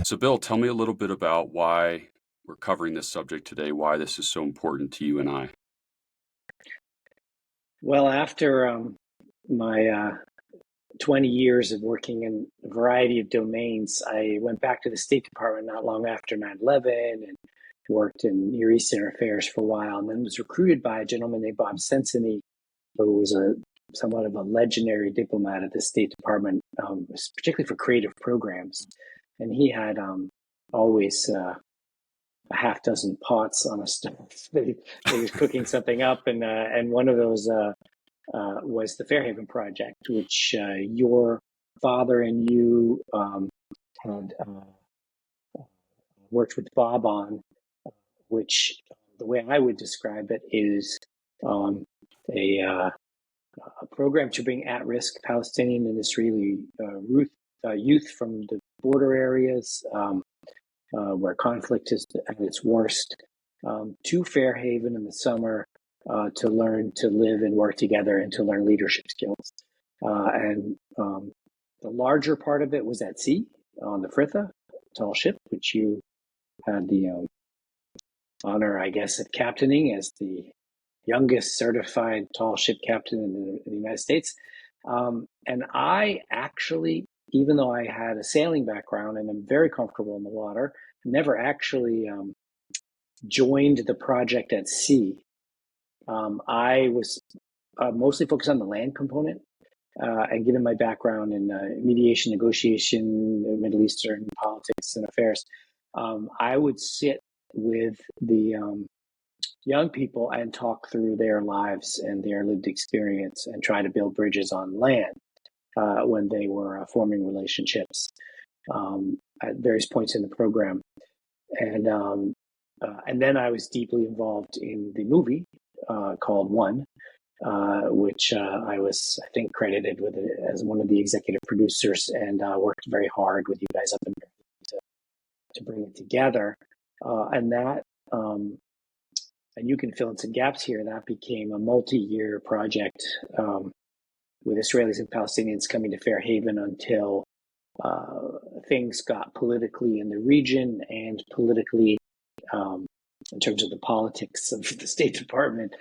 So, Bill, tell me a little bit about why we're covering this subject today, why this is so important to you and I. Well, after my 20 years of working in a variety of domains, I went back to the State Department not long after 9/11 and worked in Near Eastern affairs for a while, and then was recruited by a gentleman named Bob Senseney, who was somewhat of a legendary diplomat at the State Department, particularly for creative programs. And he had always a half dozen pots on a stove that he was cooking something up, and one of those was the Fairhaven Project, which your father and you had worked with Bob on, which the way I would describe it is a program to bring at-risk Palestinian and Israeli youth from the border areas where conflict is at its worst to Fairhaven in the summer to learn to live and work together and to learn leadership skills. And the larger part of it was at sea on the Fritha, tall ship, which you had the honor, I guess, of captaining as the youngest certified tall ship captain in the United States. And I actually, even though I had a sailing background and I'm very comfortable in the water, never actually joined the project at sea. I was mostly focused on the land component, and given my background in mediation, negotiation, Middle Eastern politics and affairs, I would sit with the young people and talk through their lives and their lived experience and try to build bridges on land when they were forming relationships at various points in the program. And then I was deeply involved in the movie called One, which I was, I think, credited with it as one of the executive producers, and worked very hard with you guys up in there to bring it together. And that, and you can fill in some gaps here, that became a multi-year project with Israelis and Palestinians coming to Fairhaven until things got politically in the region and politically in terms of the politics of the State Department,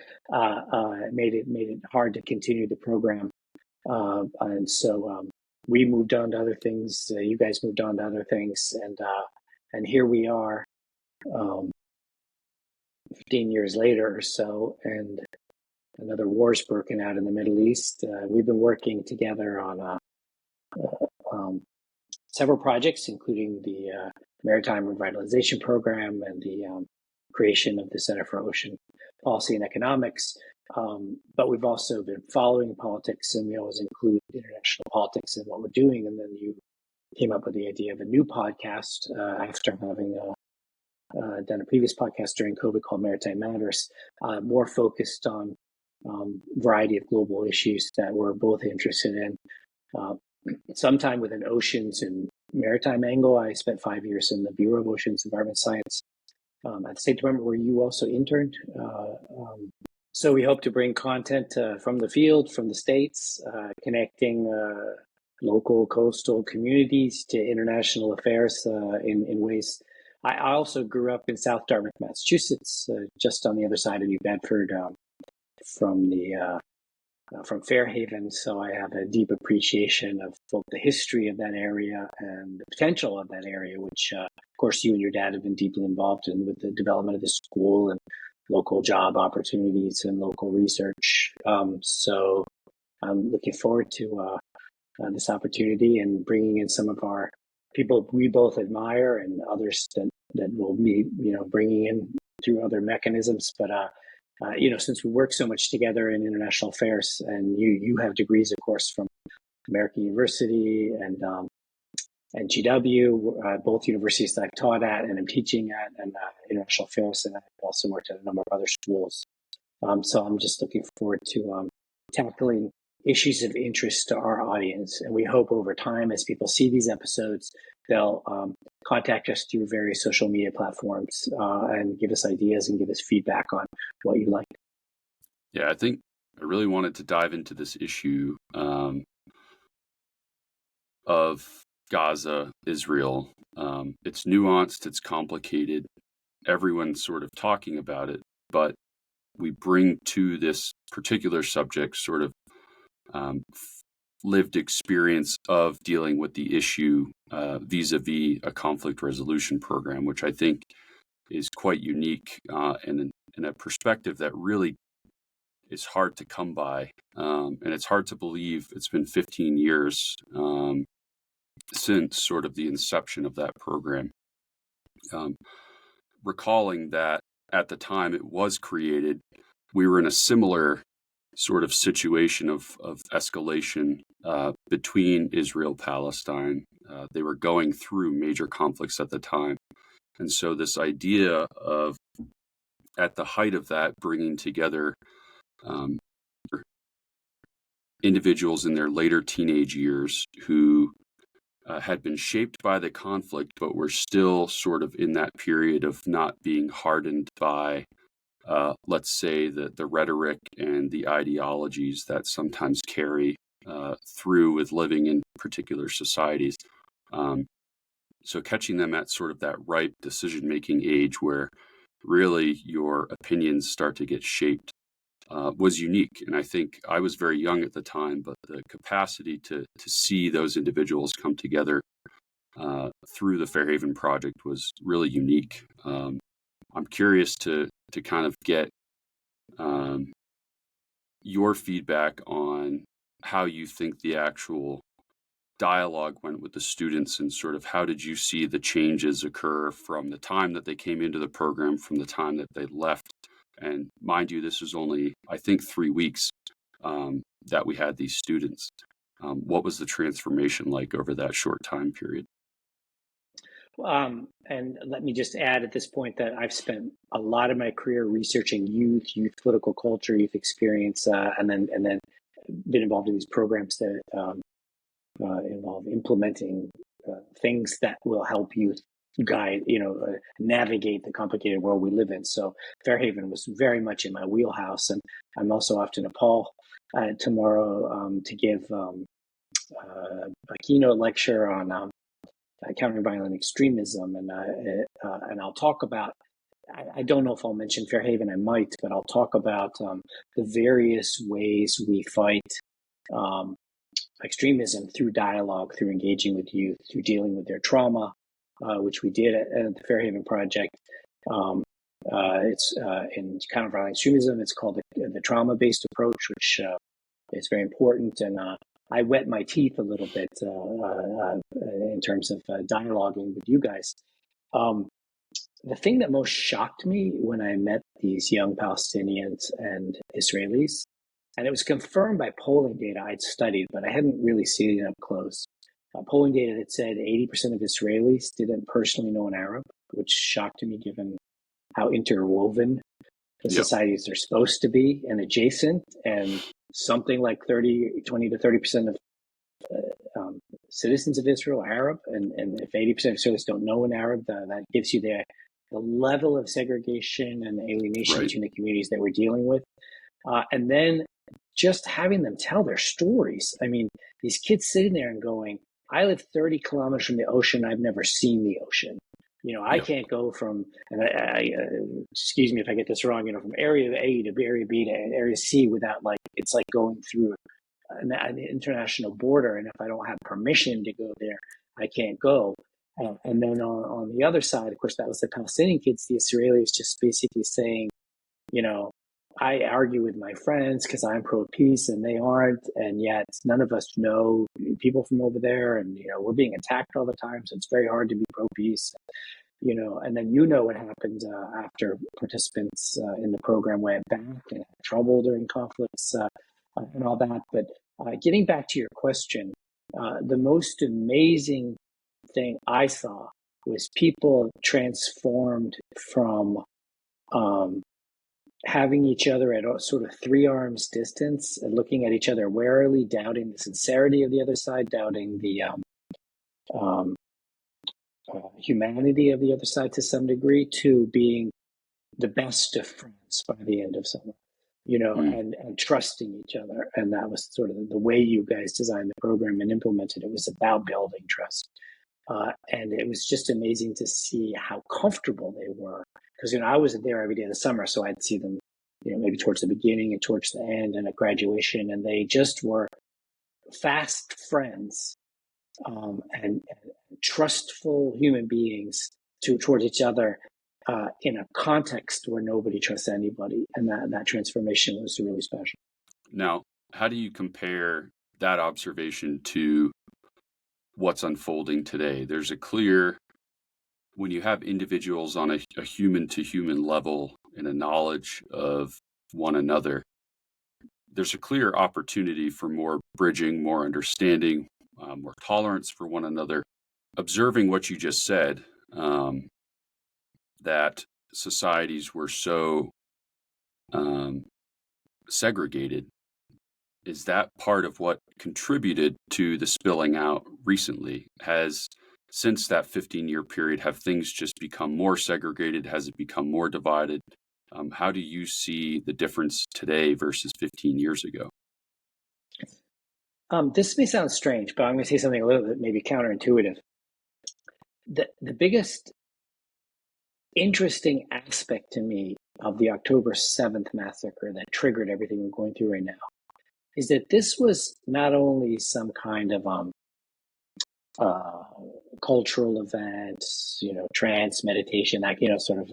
made it hard to continue the program. And so we moved on to other things. You guys moved on to other things, and here we are, 15 years later or so, and another war's broken out in the Middle East. We've been working together on several projects, including the Maritime Revitalization Program and the creation of the Center for Ocean Policy and Economics. But we've also been following politics, and we always include international politics in what we're doing. And then you came up with the idea of a new podcast after having done a previous podcast during COVID called Maritime Matters, more focused on a variety of global issues that we're both interested in. Sometime with an oceans and maritime angle. I spent 5 years in the Bureau of Oceans Environment Science at the State Department, where you also interned. So we hope to bring content from the field, from the States, connecting local coastal communities to international affairs in ways. I also grew up in South Dartmouth, Massachusetts, just on the other side of New Bedford, from Fairhaven, so I have a deep appreciation of both the history of that area and the potential of that area, which, of course, you and your dad have been deeply involved in with the development of the school and local job opportunities and local research. So I'm looking forward to this opportunity and bringing in some of our people we both admire and others that will be, bringing in through other mechanisms, but since we work so much together in international affairs, and you have degrees, of course, from American University and GW, both universities that I've taught at and I'm teaching at, and international affairs, and I've also worked at a number of other schools. So I'm just looking forward to tackling issues of interest to our audience, and we hope over time, as people see these episodes, they'll contact us through various social media platforms and give us ideas and give us feedback on what you like. Yeah, I think I really wanted to dive into this issue of Gaza, Israel. It's nuanced, it's complicated. Everyone's sort of talking about it, but we bring to this particular subject sort of lived experience of dealing with the issue vis-a-vis a conflict resolution program, which I think is quite unique and a perspective that really is hard to come by. And it's hard to believe it's been 15 years since sort of the inception of that program. Recalling that at the time it was created, we were in a similar sort of situation of escalation between Israel and Palestine. They were going through major conflicts at the time. And so this idea of, at the height of that, bringing together individuals in their later teenage years who had been shaped by the conflict, but were still sort of in that period of not being hardened by, let's say, the rhetoric and the ideologies that sometimes carry through with living in particular societies. So catching them at sort of that ripe decision-making age where really your opinions start to get shaped was unique. And I think I was very young at the time, but the capacity to see those individuals come together through the Fairhaven Project was really unique. I'm curious to kind of get your feedback on how you think the actual dialogue went with the students, and sort of how did you see the changes occur from the time that they came into the program, from the time that they left. And mind you, this was only, I think, 3 weeks that we had these students. What was the transformation like over that short time period? And let me just add at this point that I've spent a lot of my career researching youth political culture, youth experience, and then been involved in these programs that involve implementing things that will help youth navigate the complicated world we live in. So Fairhaven was very much in my wheelhouse, and I'm also off to Nepal tomorrow to give a keynote lecture on countering violent extremism, and I'll talk about. I don't know if I'll mention Fairhaven. I might, but I'll talk about the various ways we fight extremism through dialogue, through engaging with youth, through dealing with their trauma, which we did at the Fairhaven Project. It's in counter violent extremism. It's called the trauma-based approach, which is very important. And I wet my teeth a little bit in terms of dialoguing with you guys. The thing that most shocked me when I met these young Palestinians and Israelis, and it was confirmed by polling data I'd studied, but I hadn't really seen it up close. Polling data that said 80% of Israelis didn't personally know an Arab, which shocked me given how interwoven the societies are supposed to be and adjacent, and something like 20 to 30% of citizens of Israel are Arab, and if 80% of Israelis don't know an Arab, that gives you the level of segregation and alienation between the communities that we're dealing with. And then just having them tell their stories. I mean, these kids sitting there and going, I live 30 kilometers from the ocean. I've never seen the ocean. I can't go from, and excuse me if I get this wrong, from area A to area B to area C without it's like going through an international border. And if I don't have permission to go there, I can't go. And then on the other side, of course, that was the Palestinian kids, the Israelis just basically saying, I argue with my friends because I'm pro-peace and they aren't, and yet none of us know people from over there, and we're being attacked all the time, so it's very hard to be pro-peace. And then what happened after participants in the program went back and had trouble during conflicts and all that. But getting back to your question, the most amazing thing I saw was people transformed from having each other at a sort of 3 arms distance and looking at each other warily, doubting the sincerity of the other side, doubting the humanity of the other side to some degree, to being the best of friends by the end of summer. Mm. and trusting each other. And that was sort of the way you guys designed the program and implemented it, was about building trust. And it was just amazing to see how comfortable they were. Because, I wasn't there every day of the summer, so I'd see them, maybe towards the beginning and towards the end and at graduation. And they just were fast friends, and trustful human beings towards each other, in a context where nobody trusts anybody. And that transformation was really special. Now, how do you compare that observation to what's unfolding today? There's a clear, when you have individuals on a human to human level and a knowledge of one another, there's a clear opportunity for more bridging, more understanding, more tolerance for one another. Observing what you just said, that societies were so segregated, is that part of what contributed to the spilling out recently? Since that 15-year period, have things just become more segregated? Has it become more divided? How do you see the difference today versus 15 years ago? This may sound strange, but I'm going to say something a little bit maybe counterintuitive. The biggest interesting aspect to me of the October 7th massacre that triggered everything we're going through right now is that this was not only some kind of cultural event, trance, meditation, that, sort of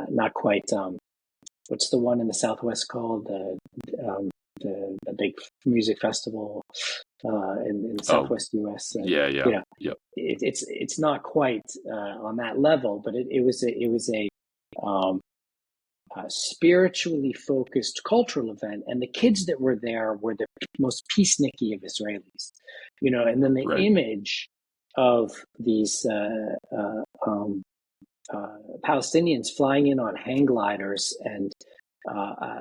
not quite, what's the one in the Southwest called? The big music festival in the Southwest U.S. Yeah. Yep. It's not quite on that level, but it was a spiritually focused cultural event, and the kids that were there were the most peaceniky of Israelis, and then the Right. image of these Palestinians flying in on hang gliders and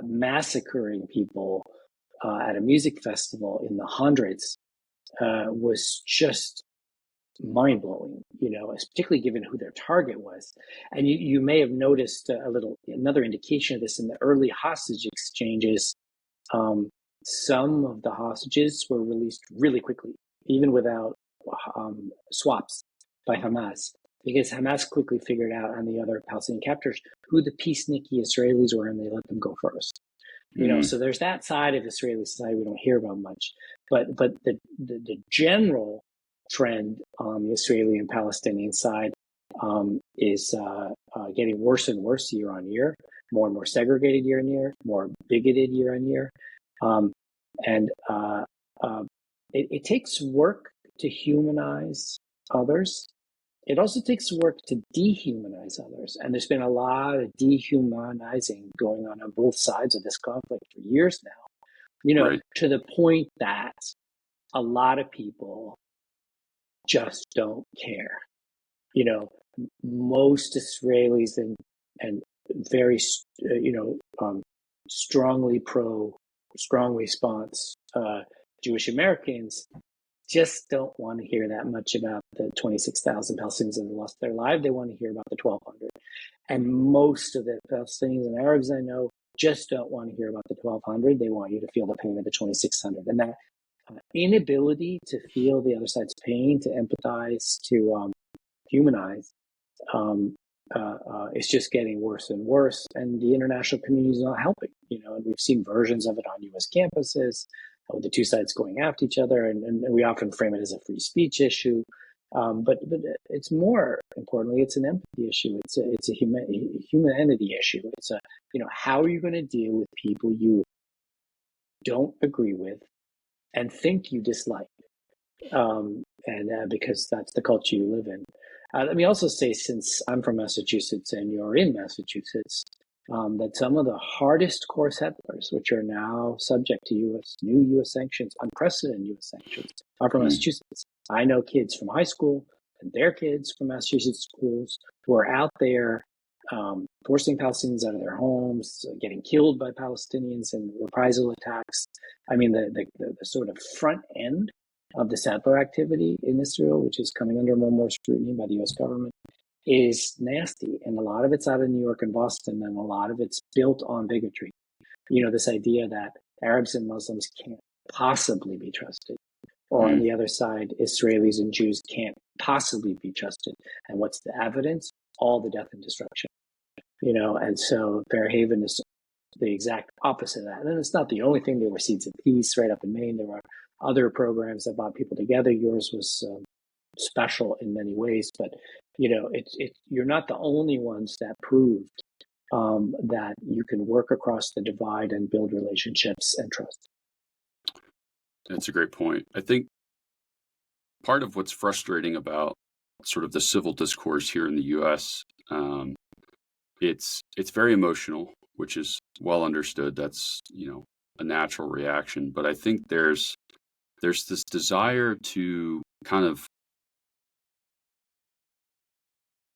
massacring people at a music festival in the hundreds was just mind-blowing, particularly given who their target was. And you may have noticed another indication of this in the early hostage exchanges. Some of the hostages were released really quickly, even without swaps by Hamas, because Hamas quickly figured out on the other Palestinian captors who the peaceniky Israelis were, and they let them go first. So there's that side of Israeli society we don't hear about much, but the general trend on the Israeli and Palestinian side is getting worse and worse year on year, more and more segregated year on year, more bigoted year on year, and it takes work to humanize others. It also takes work to dehumanize others. And there's been a lot of dehumanizing going on both sides of this conflict for years now, Right. to the point that a lot of people just don't care. Most Israelis and very, strong response Jewish Americans just don't want to hear that much about the 26,000 Palestinians that lost their lives. They want to hear about the 1,200. And most of the Palestinians and Arabs I know just don't want to hear about the 1,200. They want you to feel the pain of the 2,600. And that inability to feel the other side's pain, to empathize, to humanize, it's just getting worse and worse. And the international community is not helping, and we've seen versions of it on U.S. campuses, with the two sides going after each other, and we often frame it as a free speech issue. But it's more importantly, it's an empathy issue. It's a humanity issue. It's how are you going to deal with people you don't agree with and think you dislike? Because that's the culture you live in. Let me also say, since I'm from Massachusetts and you're in Massachusetts, that some of the hardest core settlers, which are now subject to new U.S. sanctions, unprecedented U.S. sanctions, are from Massachusetts. I know kids from high school and their kids from Massachusetts schools who are out there forcing Palestinians out of their homes, getting killed by Palestinians in reprisal attacks. I mean, the sort of front end of the settler activity in Israel, which is coming under more and more scrutiny by the U.S. government, is nasty. And a lot of it's out of New York and Boston, and a lot of it's built on bigotry. this idea that Arabs and Muslims can't possibly be trusted. Or on Mm. the other side, Israelis and Jews can't possibly be trusted. And what's the evidence? All the death and destruction. And so Fairhaven is the exact opposite of that. And it's not the only thing. There were Seeds of Peace right up in Maine. There were other programs that brought people together. Yours was special in many ways, but you're not the only ones that proved that you can work across the divide and build relationships and trust. That's a great point. I think part of what's frustrating about sort of the civil discourse here in the U.S., it's very emotional, which is well understood. That's a natural reaction. But I think there's this desire to kind of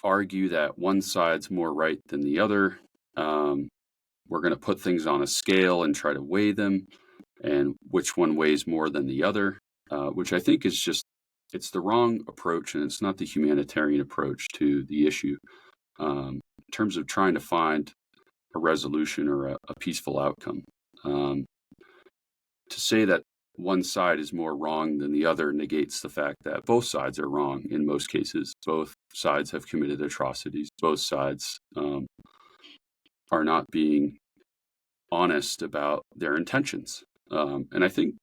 argue that one side's more right than the other. We're going to put things on a scale and try to weigh them, and which one weighs more than the other, which I think is it's the wrong approach, and it's not the humanitarian approach to the issue in terms of trying to find a resolution or a peaceful outcome. To say that one side is more wrong than the other negates the fact that both sides are wrong in most cases. Both sides have committed atrocities. Both sides are not being honest about their intentions. And I think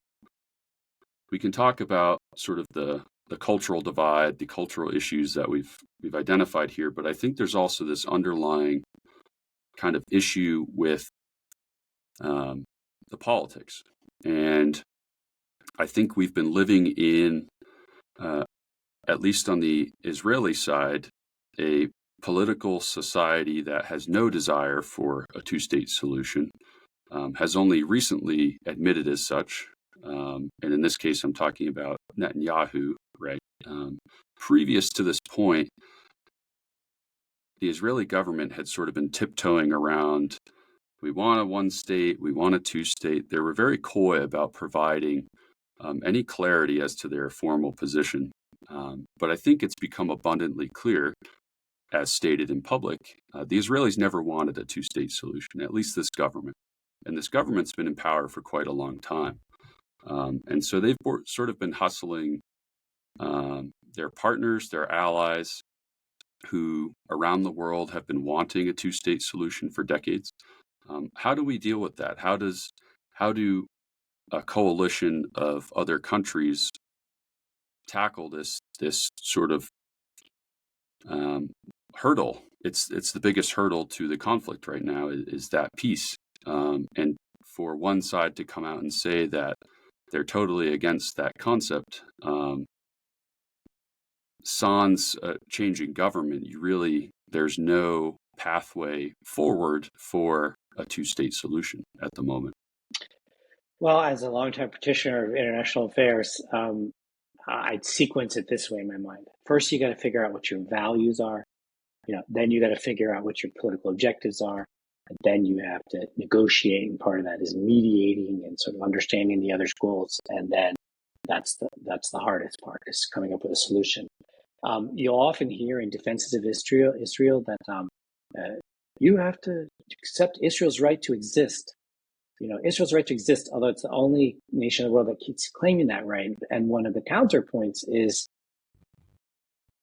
we can talk about sort of the cultural divide, the cultural issues that we've identified here, but I think there's also this underlying kind of issue with the politics. And I think we've been living in, at least on the Israeli side, a political society that has no desire for a two-state solution, has only recently admitted as such. And in this case, I'm talking about Netanyahu, right? Previous to this point, the Israeli government had sort of been tiptoeing around, we want a one state, we want a two state. They were very coy about providing any clarity as to their formal position. But I think it's become abundantly clear, as stated in public, the Israelis never wanted a two-state solution, at least this government. And this government's been in power for quite a long time. And so they've sort of been hustling their partners, their allies, who around the world have been wanting a two-state solution for decades. How do we deal with that? How do a coalition of other countries tackle this sort of hurdle? It's the biggest hurdle to the conflict right now is that peace. And for one side to come out and say that they're totally against that concept, sans changing government, there's no pathway forward for a two-state solution at the moment. Well, as a longtime practitioner of international affairs, I'd sequence it this way in my mind. First, you got to figure out what your values are. Then you got to figure out what your political objectives are. And then you have to negotiate, and part of that is mediating and sort of understanding the other's goals. And then that's the hardest part, is coming up with a solution. You'll often hear in defenses of Israel that you have to accept Israel's right to exist. Israel's right to exist, although it's the only nation in the world that keeps claiming that right. And one of the counterpoints is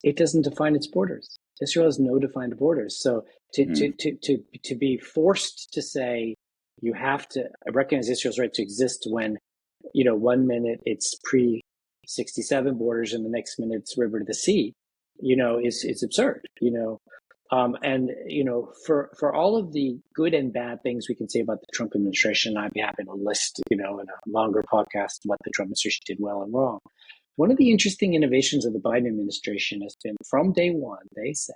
it doesn't define its borders. Israel has no defined borders. So to be forced to say you have to recognize Israel's right to exist when, 1 minute it's pre-67 borders and the next minute it's river to the sea, is absurd. And for all of the good and bad things we can say about the Trump administration, I'd be happy to list, in a longer podcast what the Trump administration did well and wrong. One of the interesting innovations of the Biden administration has been, from day one, they said,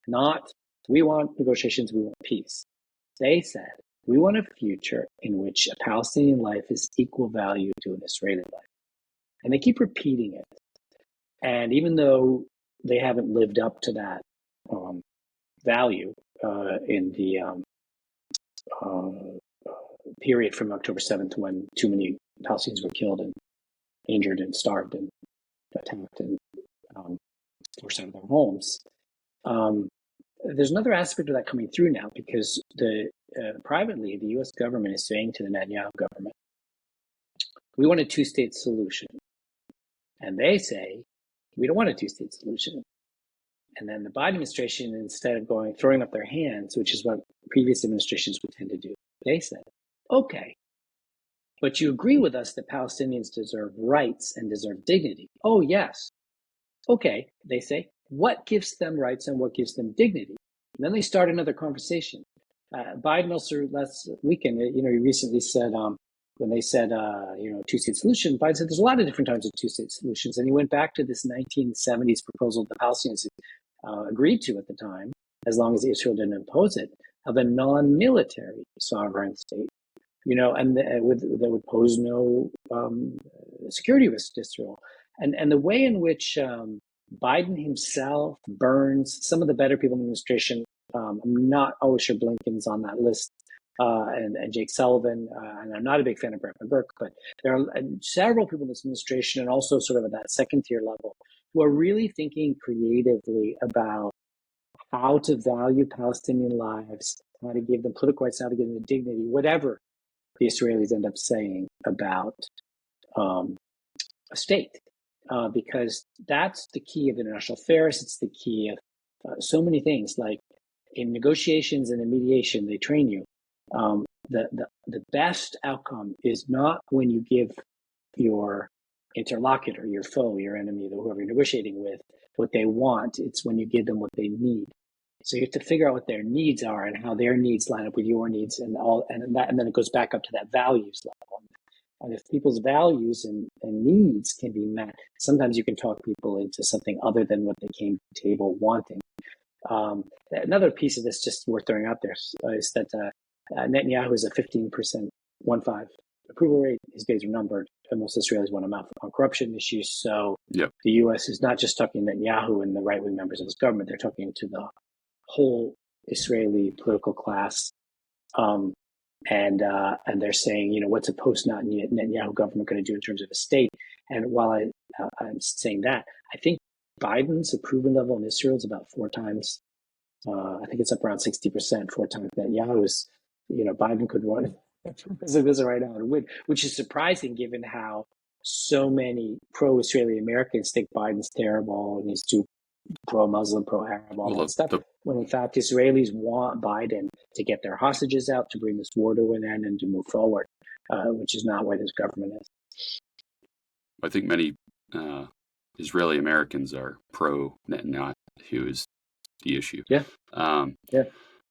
not we want negotiations, we want peace. They said, we want a future in which a Palestinian life is equal value to an Israeli life. And they keep repeating it. And even though they haven't lived up to that value in the period from October 7th, when too many Palestinians were killed and injured and starved and attacked and forced out of their homes, there's another aspect of that coming through now, because privately, the U.S. government is saying to the Netanyahu government, we want a two-state solution. And they say, we don't want a two-state solution. And then the Biden administration, instead of throwing up their hands, which is what previous administrations would tend to do, they said, okay, but you agree with us that Palestinians deserve rights and deserve dignity. Oh, yes. Okay, they say, what gives them rights and what gives them dignity? And then they start another conversation. Biden also last weekend, he recently said, when they said, two-state solution, Biden said there's a lot of different types of two-state solutions. And he went back to this 1970s proposal the Palestinians agreed to at the time, as long as Israel didn't impose it, of a non-military sovereign state, and that would pose no security risk to Israel. And the way in which Biden himself, Burns, some of the better people in the administration, I'm not always sure Blinken's on that list, and Jake Sullivan, and I'm not a big fan of Brett McGurk, but there are several people in this administration, and also sort of at that second tier level, who are really thinking creatively about how to value Palestinian lives, how to give them political rights, how to give them dignity, whatever the Israelis end up saying about a state, because that's the key of international affairs. It's the key of so many things. Like in negotiations and in mediation, they train you. The best outcome is not when you give your interlocutor, your foe, your enemy, whoever you're negotiating with, what they want. It's when you give them what they need. So you have to figure out what their needs are and how their needs line up with your needs, and then it goes back up to that values level. And if people's values and needs can be met, sometimes you can talk people into something other than what they came to the table wanting. Another piece of this just worth throwing out there is that Netanyahu is a 15%, 1.5 approval rate. His days are numbered, and most Israelis want him out on corruption issues. So The U.S. is not just talking to Netanyahu and the right-wing members of his government; they're talking to the whole Israeli political class, and they're saying, what's a post-Netanyahu government going to do in terms of a state? And while I'm saying that, I think Biden's approval level in Israel is about 4 times. I think it's up around 60%, 4 times Netanyahu's. Biden could run as it is right now and win, which is surprising given how so many pro-Israeli Americans think Biden's terrible and he's too pro-Muslim, pro-Arab, all that stuff. When in fact Israelis want Biden to get their hostages out, to bring this war to an end, and to move forward, which is not where this government is. I think many Israeli Americans are pro-Netanyahu is the issue. Yeah.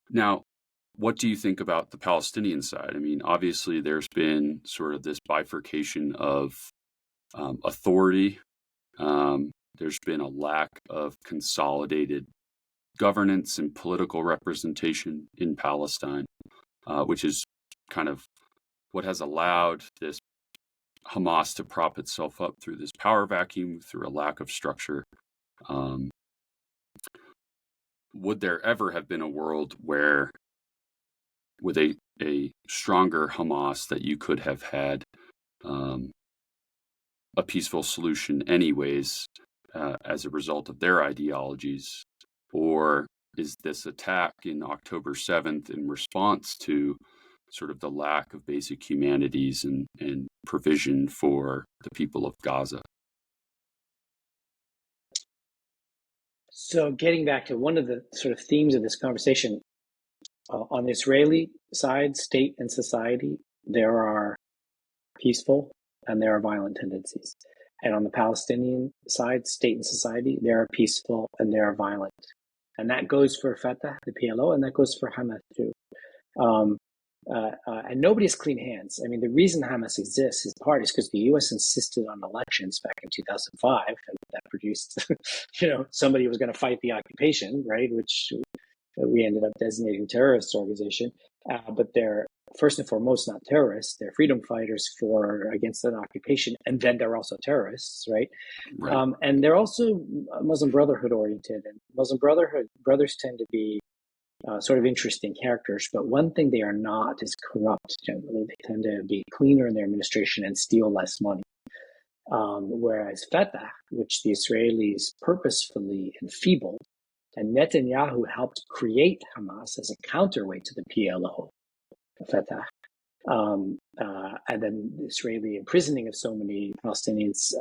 Now, what do you think about the Palestinian side? I mean, obviously, there's been sort of this bifurcation of authority. There's been a lack of consolidated governance and political representation in Palestine, which is kind of what has allowed this Hamas to prop itself up through this power vacuum, through a lack of structure. Would there ever have been a world where, with a stronger Hamas, that you could have had a peaceful solution anyways, as a result of their ideologies? Or is this attack in October 7th in response to sort of the lack of basic humanities and provision for the people of Gaza? So getting back to one of the sort of themes of this conversation, on the Israeli side, state and society, there are peaceful and there are violent tendencies. And on the Palestinian side, state and society, there are peaceful and there are violent. And that goes for Fatah, the PLO, and that goes for Hamas too. And nobody has clean hands. I mean, the reason Hamas exists is because the U.S. insisted on elections back in 2005, and that produced, somebody was going to fight the occupation, right? Which we ended up designating terrorist organization. But they're first and foremost not terrorists; they're freedom fighters against an occupation, and then they're also terrorists, right? And they're also Muslim Brotherhood oriented, and Muslim brothers tend to be sort of interesting characters, but one thing they are not is corrupt. Generally, they tend to be cleaner in their administration and steal less money. Whereas Fatah, which the Israelis purposefully enfeebled, And Netanyahu helped create Hamas as a counterweight to the PLO, Fatah. And then the Israeli imprisoning of so many Palestinians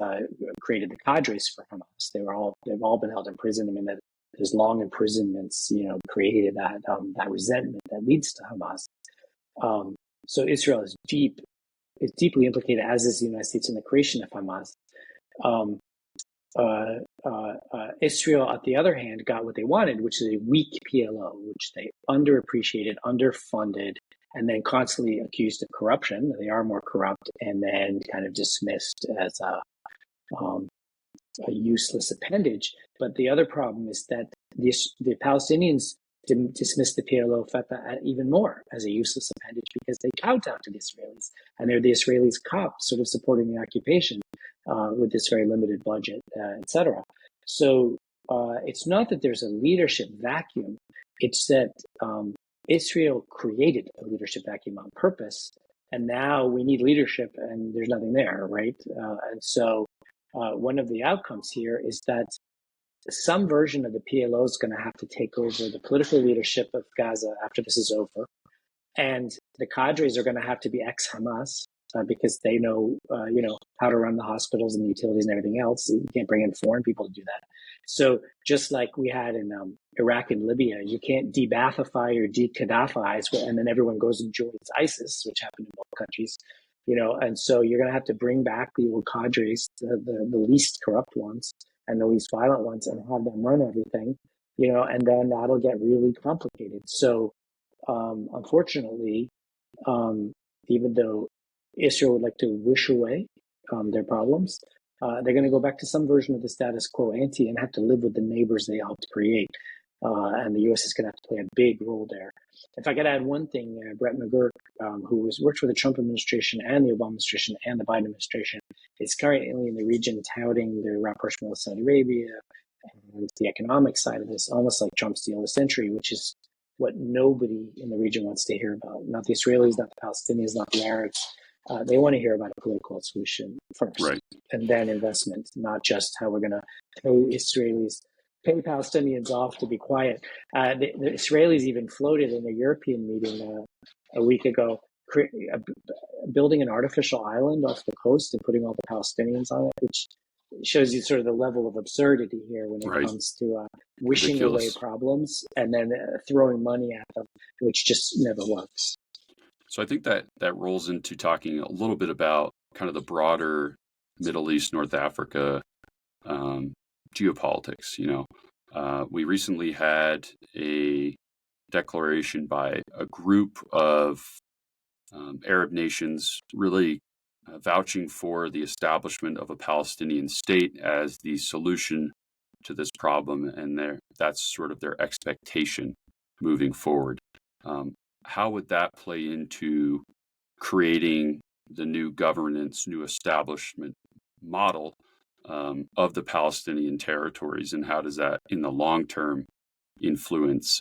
created the cadres for Hamas. They've all been held in prison. I mean, there's long imprisonments, created that resentment that leads to Hamas. So Israel is deeply implicated, as is the United States, in the creation of Hamas. Israel, on the other hand, got what they wanted, which is a weak PLO, which they underappreciated, underfunded, and then constantly accused of corruption. They are more corrupt, and then kind of dismissed as a useless appendage. But the other problem is that the Palestinians dismiss the PLO Fatah even more as a useless appendage because they kowtow to the Israelis, and they're the Israelis' cops sort of supporting the occupation with this very limited budget, etc. So it's not that there's a leadership vacuum, it's that Israel created a leadership vacuum on purpose, and now we need leadership and there's nothing there, right? And so one of the outcomes here is that some version of the PLO is going to have to take over the political leadership of Gaza after this is over. And the cadres are going to have to be ex-Hamas because they know, how to run the hospitals and the utilities and everything else. You can't bring in foreign people to do that. So just like we had in Iraq and Libya, you can't de-Ba'athify or de-Qaddafize, and then everyone goes and joins ISIS, which happened in both countries. And so you're going to have to bring back the old cadres, the least corrupt ones and the least violent ones, and have them run everything, and then that'll get really complicated. So unfortunately, even though Israel would like to wish away their problems, they're going to go back to some version of the status quo ante and have to live with the neighbors they helped create. And the U.S. is going to have to play a big role there. If I could add one thing, Brett McGurk, who worked for the Trump administration and the Obama administration and the Biden administration, is currently in the region touting the rapprochement with Saudi Arabia and the economic side of this, almost like Trump's deal of the century, which is what nobody in the region wants to hear about. Not the Israelis, not the Palestinians, not the Arabs. They want to hear about a political solution first, right, and then investment, not just how we're going to pay Palestinians off to be quiet. The Israelis even floated in a European meeting a week ago, building an artificial island off the coast and putting all the Palestinians on it, which shows you sort of the level of absurdity here when it comes to wishing away problems and then throwing money at them, which just never works. So I think that rolls into talking a little bit about kind of the broader Middle East, North Africa geopolitics. We recently had a declaration by a group of Arab nations really vouching for the establishment of a Palestinian state as the solution to this problem, and that's sort of their expectation moving forward. How would that play into creating the new governance, new establishment model of the Palestinian territories, and how does that, in the long term, influence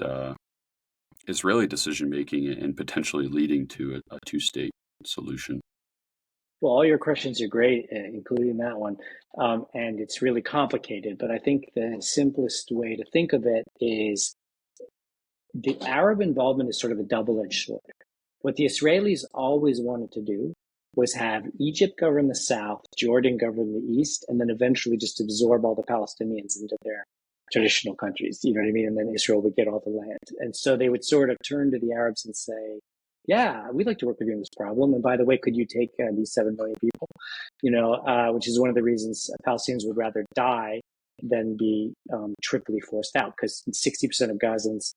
Israeli decision-making and potentially leading to a two-state solution? Well, all your questions are great, including that one. And it's really complicated, but I think the simplest way to think of it is the Arab involvement is sort of a double-edged sword. What the Israelis always wanted to do was have Egypt govern the south, Jordan govern the east, and then eventually just absorb all the Palestinians into their traditional countries, you know what I mean? And then Israel would get all the land. And so they would sort of turn to the Arabs and say, yeah, we'd like to work with you on this problem. And by the way, could you take these 7 million people? Which is one of the reasons Palestinians would rather die than be triply forced out, because 60% of Gazans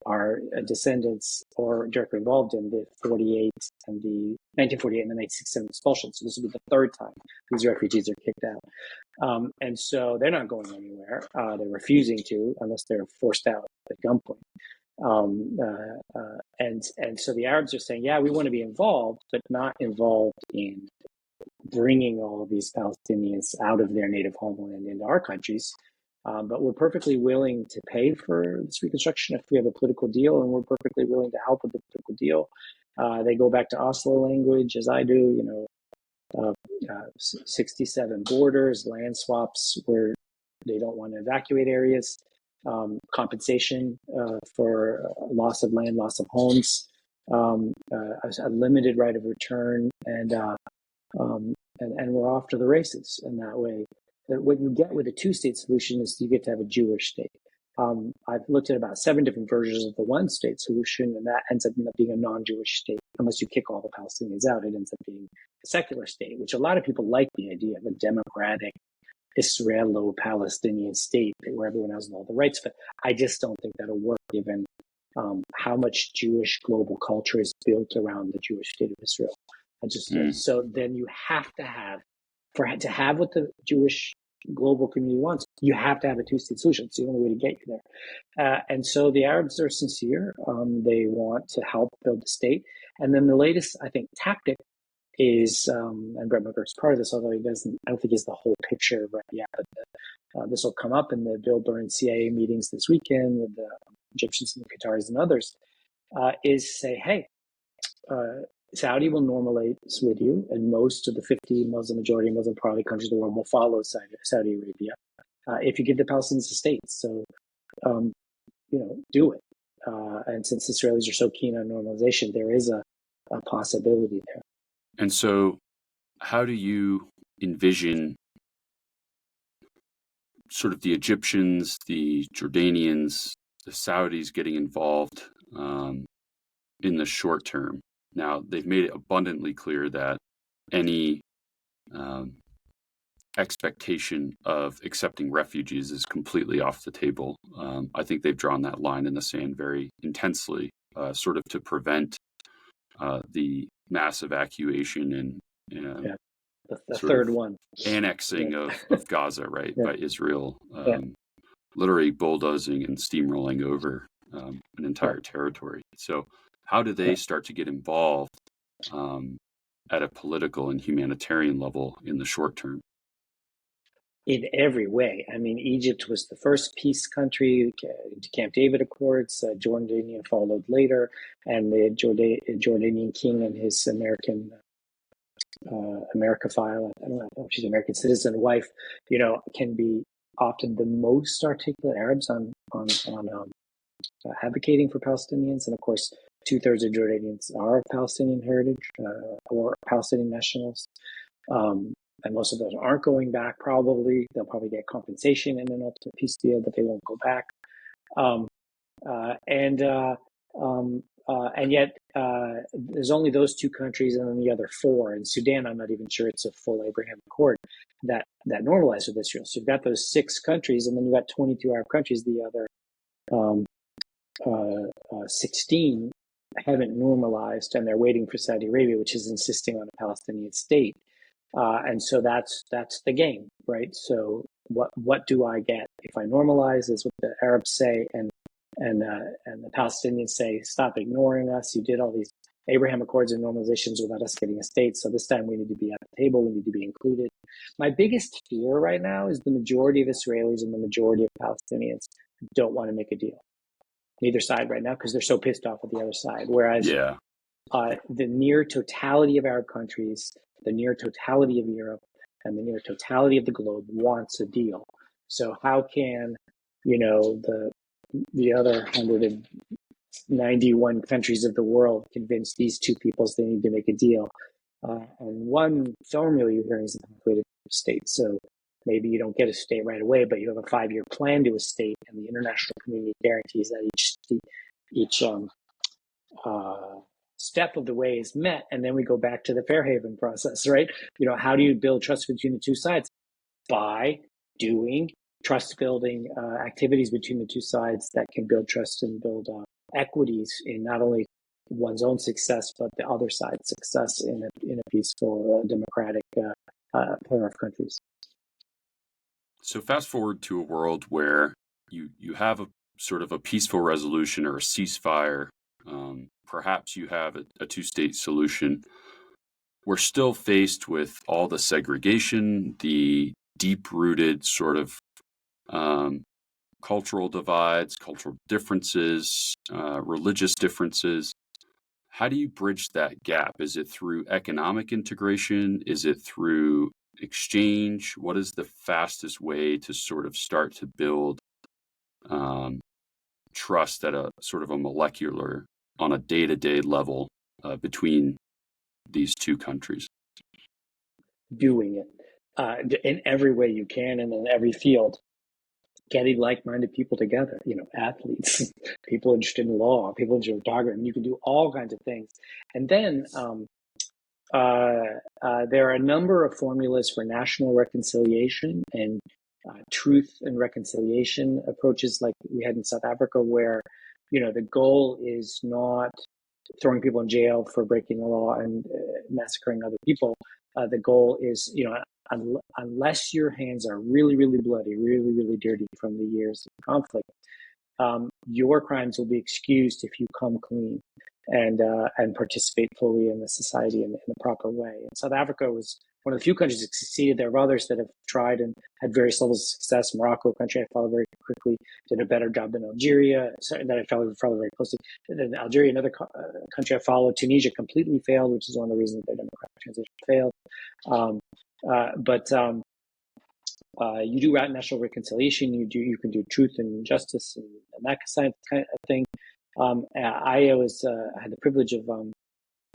are descendants or directly involved in the 1948 and the 1967 expulsion. So this will be the third time these refugees are kicked out. And so they're not going anywhere. They're refusing to unless they're forced out at gunpoint. And so the Arabs are saying, yeah, we want to be involved, but not involved in bringing all of these Palestinians out of their native homeland into our countries. But we're perfectly willing to pay for this reconstruction if we have a political deal, and we're perfectly willing to help with the political deal. They go back to Oslo language, as I do, 67 borders, land swaps where they don't want to evacuate areas. compensation for loss of land, loss of homes, a limited right of return, and we're off to the races in that way. That what you get with a two-state solution is you get to have a Jewish state. I've looked at about 7 different versions of the one-state solution, and that ends up being a non-Jewish state. Unless you kick all the Palestinians out, it ends up being a secular state, which a lot of people like the idea of a democratic Israelo-Palestinian state where everyone has all the rights. But I just don't think that'll work given how much Jewish global culture is built around the Jewish state of Israel. So then you have to have what the Jewish global community wants, you have to have a two-state solution. It's the only way to get you there. And so the Arabs are sincere. They want to help build the state. And then the latest, I think, tactic is, and Brett McGurk's part of this, although I don't think he's the whole picture right yet, but this will come up in the Bill Burns CIA meetings this weekend with the Egyptians and the Qataris and others, is say, hey, Saudi will normalize with you, and most of the 50 majority Muslim probably countries of the world will follow Saudi Arabia if you give the Palestinians a state. So, do it. And since the Israelis are so keen on normalization, there is a possibility there. And so, how do you envision sort of the Egyptians, the Jordanians, the Saudis getting involved in the short term? Now, they've made it abundantly clear that any expectation of accepting refugees is completely off the table. I think they've drawn that line in the sand very intensely, sort of to prevent the mass evacuation and the third one annexing of Gaza, right, by Israel, literally bulldozing and steamrolling over an entire territory. So how do they start to get involved at a political and humanitarian level in the short term? In every way. I mean, Egypt was the first peace country to Camp David Accords. Jordania followed later, and the Jordanian king and his American Americophile, I don't know if she's an American citizen wife, can be often the most articulate Arabs on advocating for Palestinians. And of course, 2/3 of Jordanians are of Palestinian heritage or Palestinian nationals. And most of those aren't going back, probably. They'll probably get compensation in an ultimate peace deal, but they won't go back. And yet, there's only those 2 countries and then the other 4. In Sudan, I'm not even sure it's a full Abraham Accord that normalize with Israel. So you've got those 6 countries, and then you've got 22 Arab countries. The other 16 haven't normalized, and they're waiting for Saudi Arabia, which is insisting on a Palestinian state. And so that's the game, right? So what do I get if I normalize? Is what the Arabs say, and the Palestinians say, stop ignoring us. You did all these Abraham Accords and normalizations without us getting a state. So this time we need to be at the table. We need to be included. My biggest fear right now is the majority of Israelis and the majority of Palestinians don't want to make a deal. Neither side right now, because they're so pissed off with the other side. Whereas the near totality of Arab countries, the near totality of Europe, and the near totality of the globe wants a deal. So how can, the other 191 countries of the world convince these 2 peoples they need to make a deal? And one formula you're hearing is a conflated state. So maybe you don't get a state right away, but you have a 5-year plan to a state, and the international community guarantees that each step of the way is met. And then we go back to the Fairhaven process, right? How do you build trust between the 2 sides? By doing trust building activities between the 2 sides that can build trust and build equities in not only one's own success, but the other side's success in a peaceful, democratic pair of countries. So fast forward to a world where you have a sort of a peaceful resolution or a ceasefire. Perhaps you have a 2-state solution. We're still faced with all the segregation, the deep-rooted sort of cultural divides, cultural differences, religious differences. How do you bridge that gap? Is it through economic integration? Is it through exchange? What is the fastest way to sort of start to build trust at a sort of a molecular, on a day-to-day level between these two countries. Doing it in every way you can and in every field. Getting like-minded people together, athletes, people interested in law, people interested in photography. And you can do all kinds of things. And then there are a number of formulas for national reconciliation and truth and reconciliation approaches like we had in South Africa, where, the goal is not throwing people in jail for breaking the law and massacring other people. The goal is, unless your hands are really, really bloody, really, really dirty from the years of conflict, your crimes will be excused if you come clean and participate fully in the society in a proper way. And South Africa was one of the few countries that succeeded. There are others that have tried and had various levels of success. Morocco, a country I followed very quickly, did a better job than Algeria, that I followed very closely. And then Algeria, another country I followed. Tunisia completely failed, which is one of the reasons their democratic transition failed. You do national reconciliation. You can do truth and justice and that kind of thing. I had the privilege of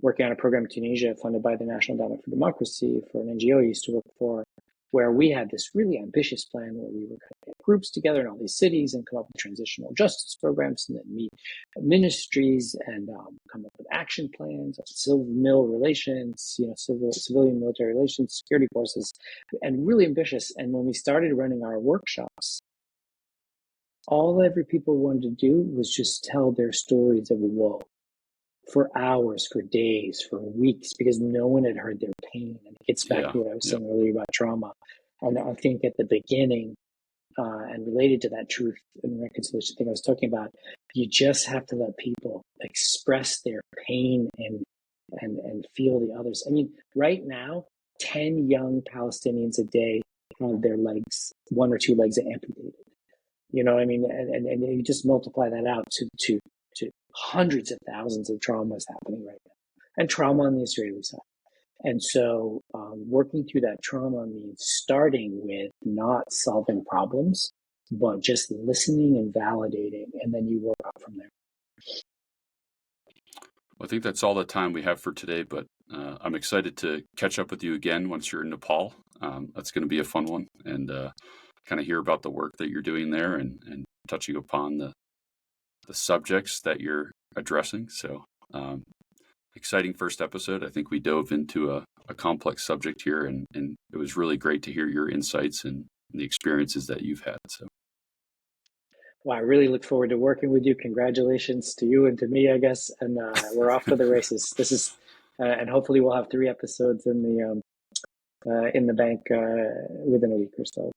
working on a program in Tunisia funded by the National Endowment for Democracy for an NGO I used to work for, where we had this really ambitious plan where we were going to get groups together in all these cities and come up with transitional justice programs, and then meet ministries and come up with action plans on civil mill relations, civilian military relations, security forces, and really ambitious. And when we started running our workshops, all every people wanted to do was just tell their stories of woe for hours, for days, for weeks, because no one had heard their pain. And it gets back to what I was saying earlier about trauma. And I think at the beginning, and related to that truth and reconciliation thing I was talking about, you just have to let people express their pain and feel the others. I mean, right now, 10 young Palestinians a day have their legs, one or two legs amputated. And you just multiply that out to hundreds of thousands of traumas happening right now, and trauma on the Israeli side. And so working through that trauma means starting with not solving problems, but just listening and validating, and then you work out from there. Well, I think that's all the time we have for today, but I'm excited to catch up with you again once you're in Nepal. That's going to be a fun one, and kind of hear about the work that you're doing there and touching upon the subjects that you're addressing. So exciting first episode. I think we dove into a complex subject here, and it was really great to hear your insights and the experiences that you've had. So, well, I really look forward to working with you. Congratulations to you and to me, I guess. And we're off to the races. This is, and hopefully we'll have 3 episodes in the bank within a week or so.